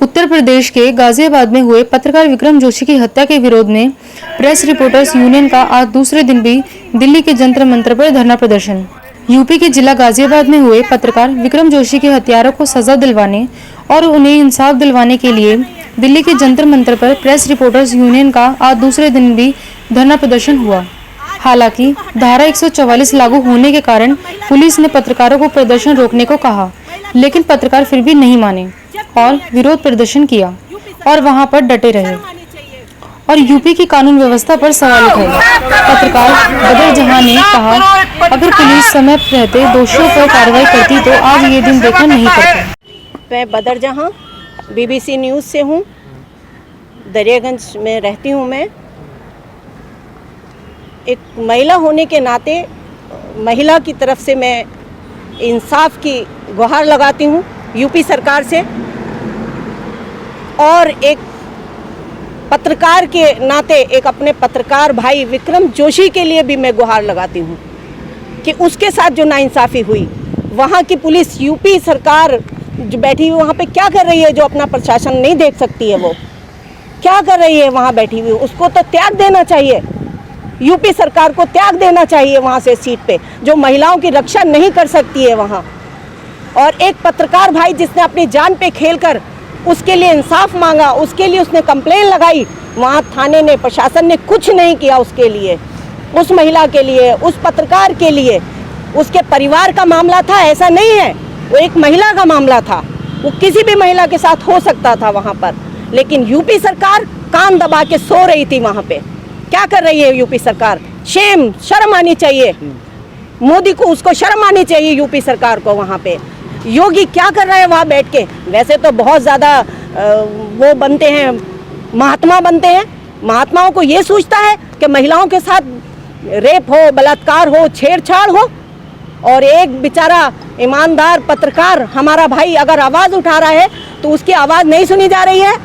उत्तर प्रदेश के गाजियाबाद में हुए पत्रकार विक्रम जोशी की हत्या के विरोध में प्रेस रिपोर्टर्स यूनियन का आज दूसरे दिन भी दिल्ली के जंतर मंतर पर धरना प्रदर्शन। यूपी के जिला गाजियाबाद में हुए पत्रकार विक्रम जोशी के हत्यारों को सजा दिलवाने और उन्हें इंसाफ दिलवाने के लिए दिल्ली के जंतर मंतर पर प्रेस रिपोर्टर्स यूनियन का आज दूसरे दिन भी धरना प्रदर्शन हुआ। हालांकि धारा 144 लागू होने के कारण पुलिस ने पत्रकारों को प्रदर्शन रोकने को कहा, लेकिन पत्रकार फिर भी नहीं माने और विरोध प्रदर्शन किया और वहां पर डटे रहे और यूपी की कानून व्यवस्था पर सवाल उठाए। पत्रकार बदर जहां ने कहा, अगर पुलिस समय रहते दोषियों पर कार्रवाई करती तो आज ये दिन देखना नहीं पड़ता। मैं बदर जहां BBC न्यूज़ से हूं, दरियागंज में रहती हूं। मैं एक महिला होने के नाते महिला की तरफ से मैं इंसाफ की गुहार लगाती हूं यूपी सरकार से, और एक पत्रकार के नाते एक अपने पत्रकार भाई विक्रम जोशी के लिए भी मैं गुहार लगाती हूं कि उसके साथ जो नाइंसाफ़ी हुई, वहां की पुलिस यूपी सरकार जो बैठी हुई वहाँ पे क्या कर रही है, जो अपना प्रशासन नहीं देख सकती है, वो क्या कर रही है वहाँ बैठी हुई, उसको तो त्याग देना चाहिए। यूपी सरकार को त्याग देना चाहिए वहाँ से सीट पे, जो महिलाओं की रक्षा नहीं कर सकती है वहाँ। और एक पत्रकार भाई जिसने अपनी जान पे खेलकर उसके लिए इंसाफ मांगा, उसके लिए उसने कंप्लेन लगाई, वहाँ थाने ने, प्रशासन ने कुछ नहीं किया उसके लिए, उस महिला के लिए, उस पत्रकार के लिए। उसके परिवार का मामला था, ऐसा नहीं है, वो एक महिला का मामला था, वो किसी भी महिला के साथ हो सकता था वहाँ पर। लेकिन यूपी सरकार कान दबा के सो रही थी वहाँ पे। क्या कर रही है यूपी सरकार? शेम, शर्म आनी चाहिए मोदी को, उसको शर्म आनी चाहिए यूपी सरकार को। वहाँ पे योगी क्या कर रहा है वहाँ बैठ के? वैसे तो बहुत ज़्यादा वो बनते हैं, महात्मा बनते हैं। महात्माओं को ये सोचता है कि महिलाओं के साथ रेप हो, बलात्कार हो, छेड़छाड़ हो, और एक बेचारा ईमानदार पत्रकार हमारा भाई अगर आवाज़ उठा रहा है तो उसकी आवाज़ नहीं सुनी जा रही है।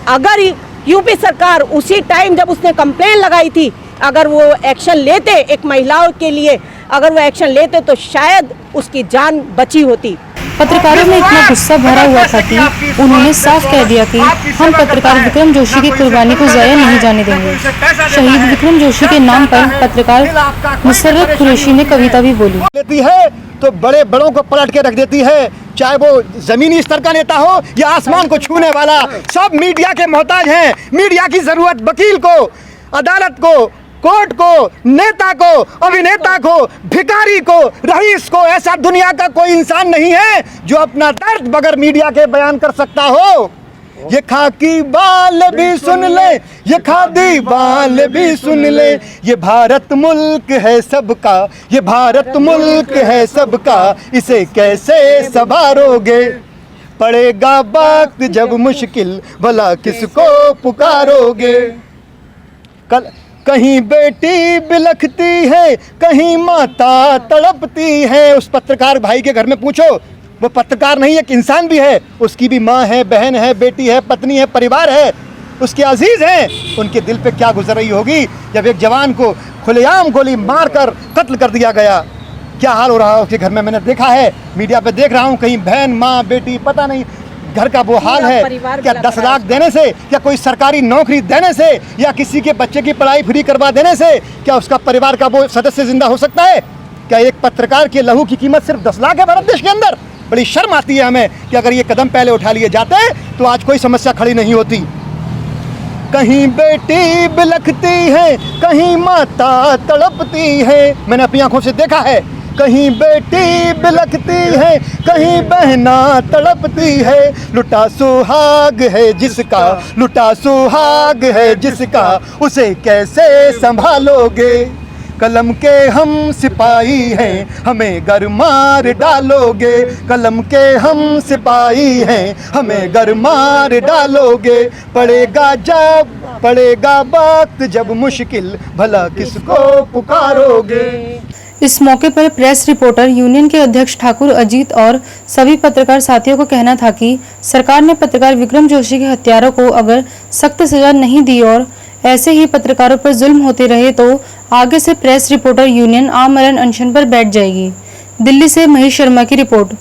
अगर यूपी सरकार उसी टाइम जब उसने कंप्लेन लगाई थी, अगर वो एक्शन लेते, एक महिलाओं के लिए अगर वो एक्शन लेते तो शायद उसकी जान बची होती। पत्रकारों में इतना गुस्सा भरा हुआ था कि उन्होंने साफ कह दिया कि हम पत्रकार विक्रम जोशी की कुर्बानी को ज़ाया नहीं जाने देंगे। शहीद विक्रम जोशी के नाम पर पत्रकार मुसर्रत कुरैशी ने कविता भी बोली। लेती है तो बड़े बड़ों को पलट के रख देती है, चाहे वो जमीनी स्तर का नेता हो या आसमान को छूने वाला। सब मीडिया के मोहताज हैं। मीडिया की जरूरत वकील को, अदालत को, कोर्ट को, नेता को, अभिनेता को, भिखारी को, रईस को, ऐसा दुनिया का कोई इंसान नहीं है जो अपना दर्द बगैर मीडिया के बयान कर सकता हो। ये खाकी बाल भी सुन ले, ये खादी बाल भी सुन ले, ये भारत मुल्क है सबका, ये भारत मुल्क है सबका, इसे कैसे संभालोगे? पड़ेगा वक्त जब मुश्किल, भला किसको पुकारोगे? कहीं बेटी बिलखती है, कहीं माता तड़पती है। उस पत्रकार भाई के घर में पूछो, वो पत्रकार नहीं, एक इंसान भी है। उसकी भी माँ है, बहन है, बेटी है, पत्नी है, परिवार है, उसके अजीज हैं। उनके दिल पे क्या गुजर रही होगी जब एक जवान को खुलेआम गोली मारकर कत्ल कर दिया गया। क्या हाल हो रहा है उसके घर में? मैंने देखा है, मीडिया पे देख रहा हूँ, कहीं बहन, माँ, बेटी, पता नहीं घर का वो हाल है। क्या 10 लाख देने से, क्या कोई सरकारी नौकरी देने से, या किसी के बच्चे की पढ़ाई फ्री करवा देने से क्या उसका परिवार का वो सदस्य जिंदा हो सकता है? क्या एक पत्रकार के लहू की कीमत सिर्फ 10 लाख है भारत देश के अंदर? बड़ी शर्म आती है हमें कि अगर ये कदम पहले उठा लिए जाते तो आज कोई समस्या खड़ी नहीं होती। कहीं बेटी बिलखती है, कहीं माता तड़पती है। मैंने अपनी आंखों से देखा है, कहीं बेटी बिलखती है, कहीं बहना तड़पती है। लुटा सुहाग है जिसका, लुटा सुहाग है जिसका, उसे कैसे संभालोगे? कलम के हम सिपाही हैं, हमें घर मार डालोगे। कलम के हम सिपाही हैं, हमें घर मार डालोगे। पड़ेगा वक्त जब मुश्किल, भला किसको पुकारोगे? इस मौके पर प्रेस रिपोर्टर यूनियन के अध्यक्ष ठाकुर अजीत और सभी पत्रकार साथियों को कहना था कि सरकार ने पत्रकार विक्रम जोशी के हत्यारों को अगर सख्त सजा नहीं दी और ऐसे ही पत्रकारों पर जुल्म होते रहे तो आगे से प्रेस रिपोर्टर यूनियन आमरण अनशन पर बैठ जाएगी। दिल्ली से महेश शर्मा की रिपोर्ट।